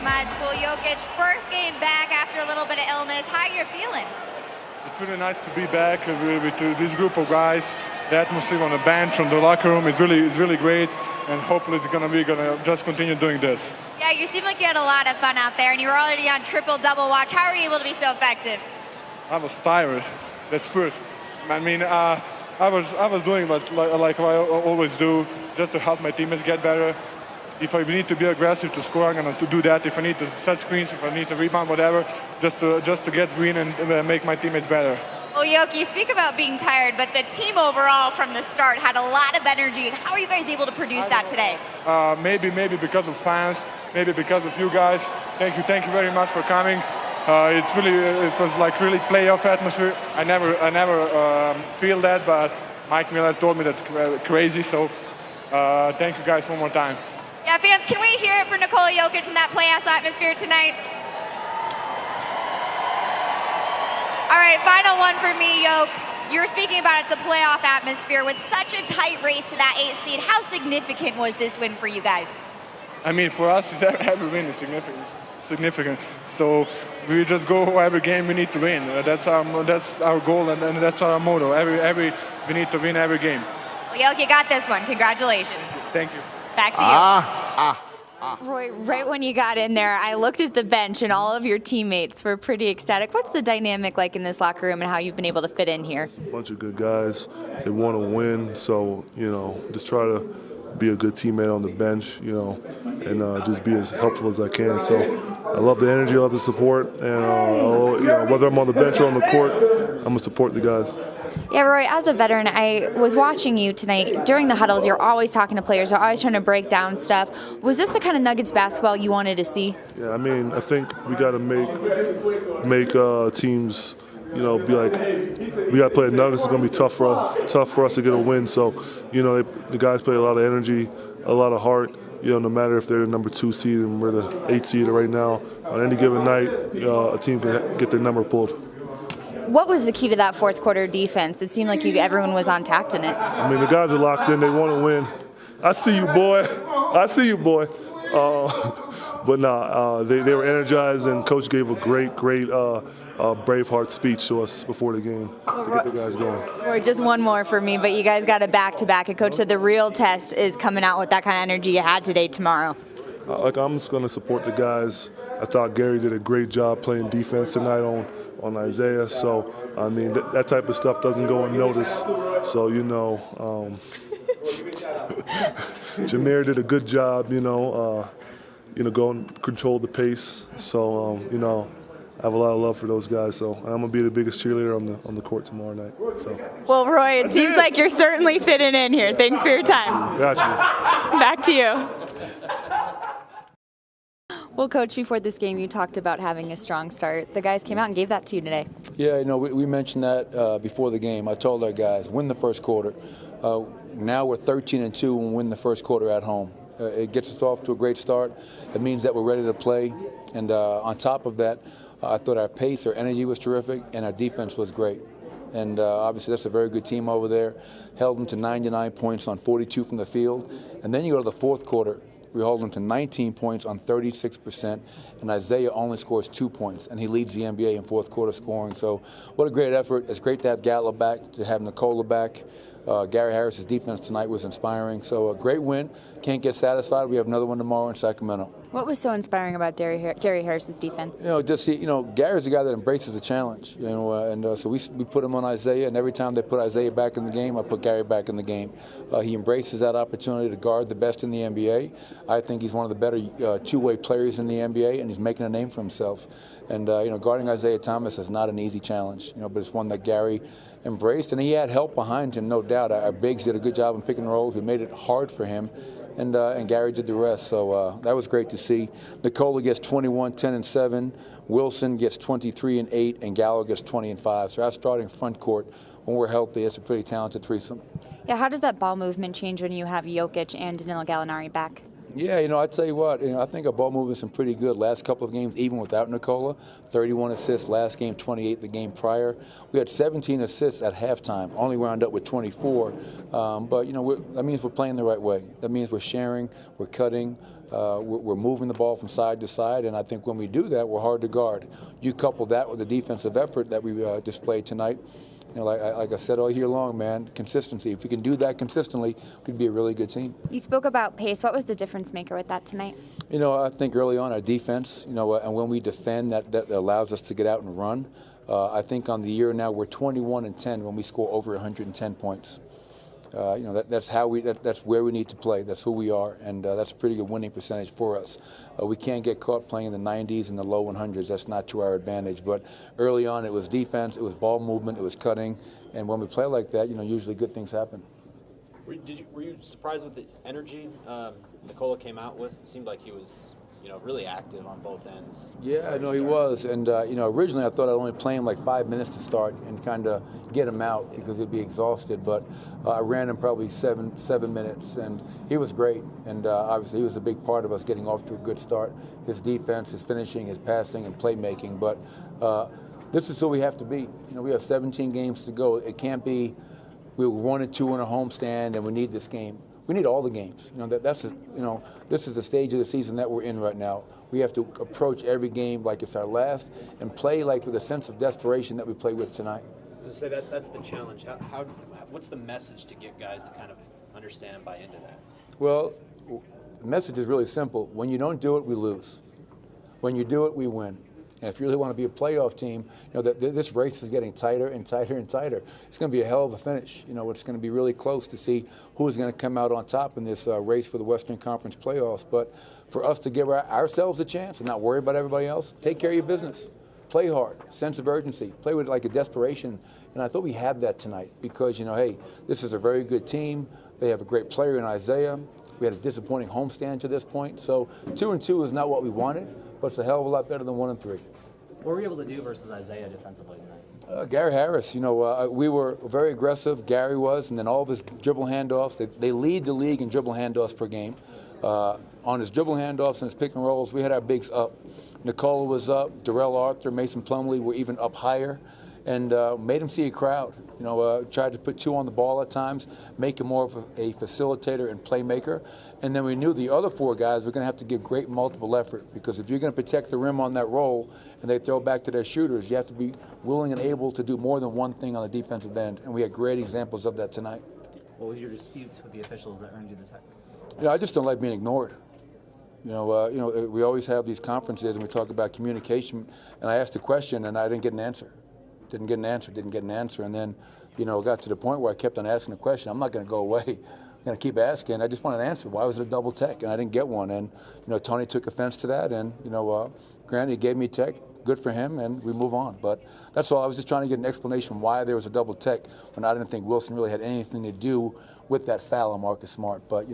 much. Well, Jokic, first game back after a little bit of illness. How are you feeling? It's really nice to be back with this group of guys. The atmosphere on the bench, on the locker room is really great, and hopefully it's gonna just continue doing this. Yeah, you seem like you had a lot of fun out there, and you were already on triple-double watch. How were you able to be so effective? I was tired. That's first. I mean, I was doing like I always do, just to help my teammates get better. If I need to be aggressive to score, I'm gonna do that. If I need to set screens, if I need to rebound, whatever, just to get green and make my teammates better. Well, Yoki, you speak about being tired, but the team overall from the start had a lot of energy. How are you guys able to produce that today? Maybe because of fans, maybe because of you guys. Thank you very much for coming. It was like really playoff atmosphere. I never feel that, but Mike Miller told me that's crazy. So thank you guys one more time. Yeah, fans, can we hear it for Nikola Jokic in that playoff atmosphere tonight? All right, final one for me, Yoke. You were speaking about it's a playoff atmosphere with such a tight race to that 8th seed. How significant was this win for you guys? I mean, for us, every win is significant. So we just go every game we need to win. That's our goal and that's our motto. We need to win every game. Well, Yoke, you got this one. Congratulations. Thank you. Back to you. Roy, right when you got in there, I looked at the bench and all of your teammates were pretty ecstatic. What's the dynamic like in this locker room and how you've been able to fit in here? A bunch of good guys. They want to win, so, just try to be a good teammate on the bench, and just be as helpful as I can. So I love the energy, I love the support, and whether I'm on the bench or on the court, I'm going to support the guys. Yeah, Roy, as a veteran, I was watching you tonight. During the huddles, you're always talking to players. You're always trying to break down stuff. Was this the kind of Nuggets basketball you wanted to see? Yeah, I mean, I think we got to make teams, be like, we got to play the Nuggets. It's going to be tough for us to get a win. So, the guys play a lot of energy, a lot of heart. No matter if they're the number 2 seed and we're the 8th seed right now, on any given night, a team can get their number pulled. What was the key to that fourth quarter defense? It seemed like everyone was on tact in it. I mean, the guys are locked in. They want to win. I see you, boy. But they were energized, and Coach gave a great Braveheart speech to us before the game to get the guys going. Or just one more for me, but you guys got a back-to-back. And Coach said the real test is coming out with that kind of energy you had today, tomorrow. I'm just going to support the guys. I thought Gary did a great job playing defense tonight on Isaiah. So, I mean, that type of stuff doesn't go unnoticed. So, Jameer did a good job, go and control the pace. So, I have a lot of love for those guys. So, I'm going to be the biggest cheerleader on the court tomorrow night. So. Well, Roy, it seems like you're certainly fitting in here. Thanks for your time. Got you. Back to you. Well, Coach, before this game, you talked about having a strong start. The guys came out and gave that to you today. Yeah, we mentioned that before the game. I told our guys, win the first quarter. Now we're 13-2 and win the first quarter at home. It gets us off to a great start. It means that we're ready to play. And on top of that, I thought our pace, our energy was terrific, and our defense was great. And obviously that's a very good team over there. Held them to 99 points on 42 from the field. And then you go to the fourth quarter. We hold them to 19 points on 36%, and Isaiah only scores 2 points, and he leads the NBA in fourth quarter scoring. So what a great effort. It's great to have Gallo back, to have Nikola back. Gary Harris's defense tonight was inspiring. So a great win. Can't get satisfied. We have another one tomorrow in Sacramento. What was so inspiring about Gary Harris's defense? Gary's the guy that embraces the challenge. So we put him on Isaiah, and every time they put Isaiah back in the game, I put Gary back in the game. He embraces that opportunity to guard the best in the NBA. I think he's one of the better two-way players in the NBA, and he's making a name for himself. And guarding Isaiah Thomas is not an easy challenge, but it's one that Gary embraced, and he had help behind him, no doubt. Our bigs did a good job in picking rolls. We made it hard for him, and Gary did the rest. So that was great to see. Nikola gets 21, 10, and 7. Wilson gets 23 and 8, and Gallo gets 20 and 5. So our starting front court, when we're healthy, it's a pretty talented threesome. Yeah, how does that ball movement change when you have Jokic and Danilo Gallinari back? Yeah, I tell you what, I think our ball movement's been pretty good last couple of games, even without Nikola. 31 assists last game, 28 the game prior. We had 17 assists at halftime, only wound up with 24. But, that means we're playing the right way. That means we're sharing, we're cutting. We're moving the ball from side to side, and I think when we do that, we're hard to guard. You couple that with the defensive effort that we displayed tonight. Like I said all year long, man, consistency. If we can do that consistently, we'd be a really good team. You spoke about pace. What was the difference maker with that tonight? I think early on our defense, and when we defend, that allows us to get out and run. I think on the year now we're 21-10 when we score over 110 points. That's where we need to play. That's who we are, and that's a pretty good winning percentage for us. We can't get caught playing in the 90s and the low 100s. That's not to our advantage. But early on, it was defense, it was ball movement, it was cutting, and when we play like that, usually good things happen. Were you surprised with the energy Nikola came out with? It seemed like he was really active on both ends. Yeah, no, he was. And, originally I thought I'd only play him like 5 minutes to start and kind of get him out because he'd be exhausted. But I ran him probably seven minutes, and he was great. And obviously he was a big part of us getting off to a good start. His defense, his finishing, his passing, and playmaking. But this is who we have to be. We have 17 games to go. It can't be we're 1-2 in a homestand and we need this game. We need all the games. This is the stage of the season that we're in right now. We have to approach every game like it's our last and play like with a sense of desperation that we play with tonight. To say that's the challenge. What's the message to get guys to kind of understand and buy into that? Well, the message is really simple. When you don't do it, we lose. When you do it, we win. And if you really want to be a playoff team, this race is getting tighter and tighter and tighter. It's going to be a hell of a finish. It's going to be really close to see who's going to come out on top in this race for the Western Conference playoffs. But for us to give ourselves a chance and not worry about everybody else, take care of your business. Play hard, sense of urgency, play with like a desperation. And I thought we had that tonight because, hey, this is a very good team. They have a great player in Isaiah. We had a disappointing homestand to this point. So 2-2 is not what we wanted, but it's a hell of a lot better than 1-3. What were you able to do versus Isaiah defensively tonight? Gary Harris, we were very aggressive, Gary was, and then all of his dribble handoffs, they lead the league in dribble handoffs per game. On his dribble handoffs and his pick and rolls, we had our bigs up. Nikola was up, Darrell Arthur, Mason Plumlee were even up higher, and made him see a crowd. Tried to put two on the ball at times, make him more of a facilitator and playmaker. And then we knew the other four guys were going to have to give great multiple effort because if you're going to protect the rim on that roll and they throw back to their shooters, you have to be willing and able to do more than one thing on the defensive end. And we had great examples of that tonight. What was your dispute with the officials that earned you the tech? I just don't like being ignored. We always have these conferences and we talk about communication, and I asked a question and I didn't get an answer. Didn't get an answer, and then, got to the point where I kept on asking the question. I'm not going to go away. I'm going to keep asking. I just wanted an answer. Why was it a double tech? And I didn't get one. And, Tony took offense to that, and, granted, he gave me tech. Good for him, and we move on. But that's all. I was just trying to get an explanation why there was a double tech when I didn't think Wilson really had anything to do with that foul on Marcus Smart. But,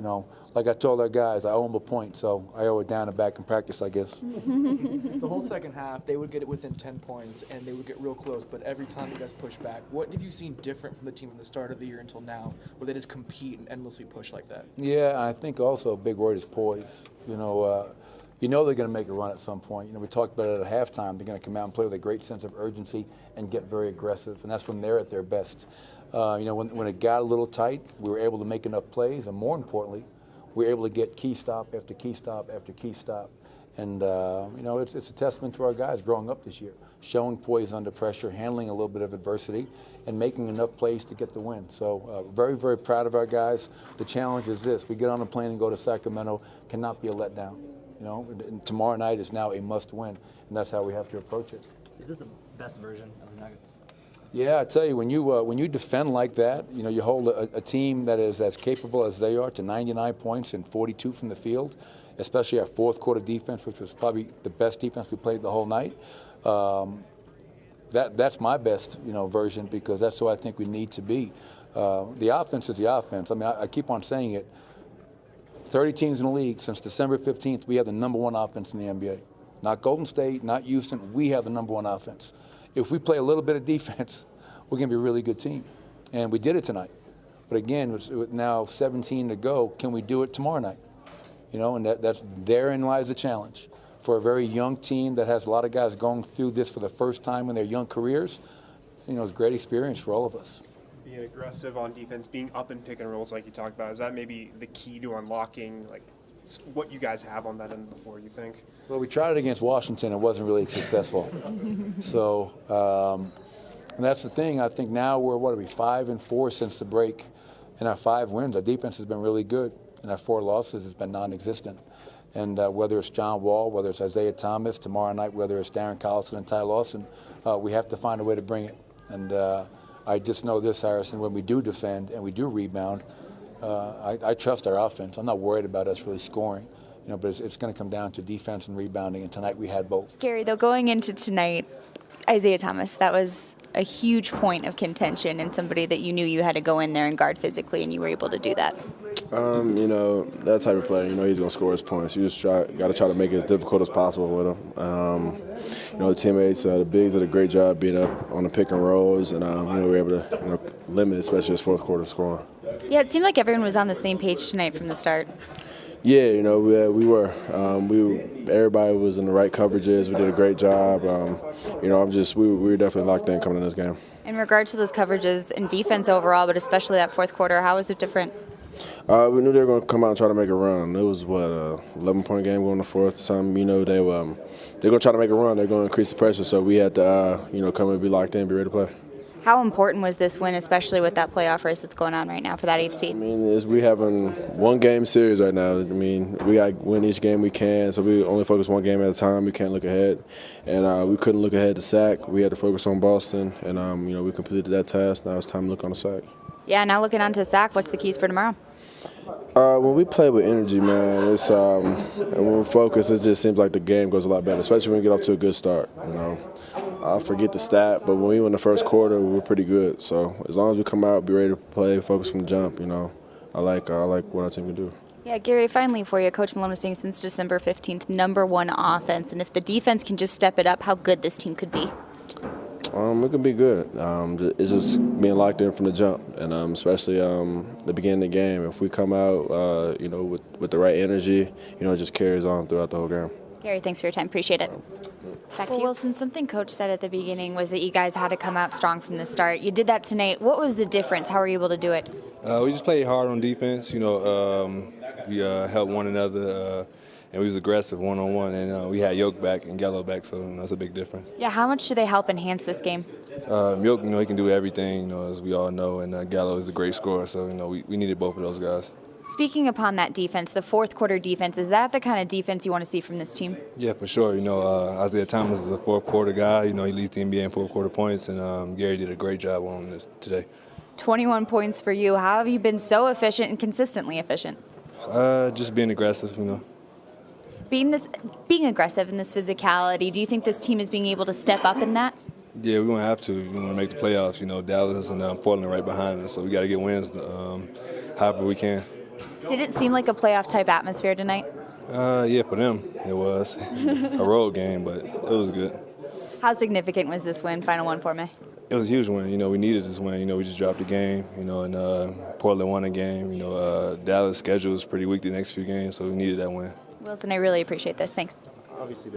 like I told our guys, I owe him a point, so I owe it down and back in practice, I guess. The whole second half, they would get it within 10 points, and they would get real close, but every time you guys pushed back. What have you seen different from the team from the start of the year until now, where they just compete and endlessly push like that? Yeah, I think also a big word is poise. They're going to make a run at some point. We talked about it at halftime. They're going to come out and play with a great sense of urgency and get very aggressive, and that's when they're at their best. When it got a little tight, we were able to make enough plays, and more importantly, we were able to get key stop after key stop after key stop. And, it's a testament to our guys growing up this year, showing poise under pressure, handling a little bit of adversity, and making enough plays to get the win. So very, very proud of our guys. The challenge is this. We get on a plane and go to Sacramento, cannot be a letdown. And tomorrow night is now a must-win, and that's how we have to approach it. Is this the best version of the Nuggets? Yeah, I tell you, when you defend like that, you hold a team that is as capable as they are to 99 points and 42 from the field, especially our fourth quarter defense, which was probably the best defense we played the whole night. That's my best, version, because that's who I think we need to be. The offense is the offense. I mean, I keep on saying it. 30 teams in the league. Since December 15th, we have the #1 offense in the NBA. Not Golden State, not Houston. We have the #1 offense. If we play a little bit of defense, we're going to be a really good team. And we did it tonight. But again, with now 17 to go, can we do it tomorrow night? And therein lies the challenge. For a very young team that has a lot of guys going through this for the first time in their young careers, it's a great experience for all of us. Being aggressive on defense, being up in pick and rolls like you talked about, is that maybe the key to unlocking what you guys have on that end of the floor, you think? Well, we tried it against Washington. It wasn't really successful. So, and that's the thing. I think now we're, 5-4 since the break. In our 5 wins, our defense has been really good. And our 4 losses has been non-existent. And whether it's John Wall, whether it's Isaiah Thomas, tomorrow night, whether it's Darren Collison and Ty Lawson, we have to find a way to bring it. And I just know this, Harrison, when we do defend and we do rebound, I trust our offense. I'm not worried about us really scoring, but it's going to come down to defense and rebounding, and tonight we had both. Gary, though, going into tonight, Isaiah Thomas, that was a huge point of contention and somebody that you knew you had to go in there and guard physically, and you were able to do that. That type of player, he's going to score his points. You just got to try to make it as difficult as possible with him. The teammates, the bigs did a great job being up on the pick and rolls, and we were able to limit, especially his fourth quarter scoring. Yeah, it seemed like everyone was on the same page tonight from the start. Yeah, we were. Everybody was in the right coverages. We did a great job. We were definitely locked in coming in this game. In regards to those coverages and defense overall, but especially that fourth quarter, how was it different? We knew they were going to come out and try to make a run. It was, 11-point game going to fourth. They're going to try to make a run. They're going to increase the pressure, so we had to, come and be locked in, be ready to play. How important was this win, especially with that playoff race that's going on right now for that 8th seed? We having one-game series right now. We got to win each game we can, so we only focus one game at a time. We can't look ahead, and we couldn't look ahead to SAC. We had to focus on Boston, and, we completed that task. Now it's time to look on the SAC. Yeah, now looking on to SAC, what's the keys for tomorrow? When we play with energy, man, it's and when we focus, it just seems like the game goes a lot better, especially when we get off to a good start. I forget the stat, but when we win the first quarter, we were pretty good. So as long as we come out, be ready to play, focus from the jump, I like what our team can do. Yeah, Gary, finally for you, Coach Malone was saying since December 15th, #1 offense, and if the defense can just step it up, how good this team could be. It can be good. It's just being locked in from the jump, and especially the beginning of the game. If we come out, with the right energy, it just carries on throughout the whole game. Gary, thanks for your time. Appreciate it. Back to you. Wilson, something Coach said at the beginning was that you guys had to come out strong from the start. You did that tonight. What was the difference? How were you able to do it? We just played hard on defense. We helped one another. And we was aggressive one-on-one, and we had Yoke back and Gallo back, so that's a big difference. Yeah, how much do they help enhance this game? Yoke, he can do everything, as we all know, and Gallo is a great scorer, so we needed both of those guys. Speaking upon that defense, the fourth quarter defense, is that the kind of defense you want to see from this team? Yeah, for sure. Isaiah Thomas is a fourth quarter guy. He leads the NBA in fourth quarter points, and Gary did a great job on this today. 21 points for you. How have you been so efficient and consistently efficient? Just being aggressive, Being aggressive in this physicality, do you think this team is being able to step up in that? Yeah, we're going to have to. We want to make the playoffs. Dallas and Portland right behind us, so we got to get wins however we can. Did it seem like a playoff-type atmosphere tonight? Yeah, for them it was. A road game, but it was good. How significant was this win, final one for me? It was a huge win. We needed this win. We just dropped a game, and Portland won a game. Dallas' schedule is pretty weak the next few games, so we needed that win. Wilson, I really appreciate this. Thanks. Obviously.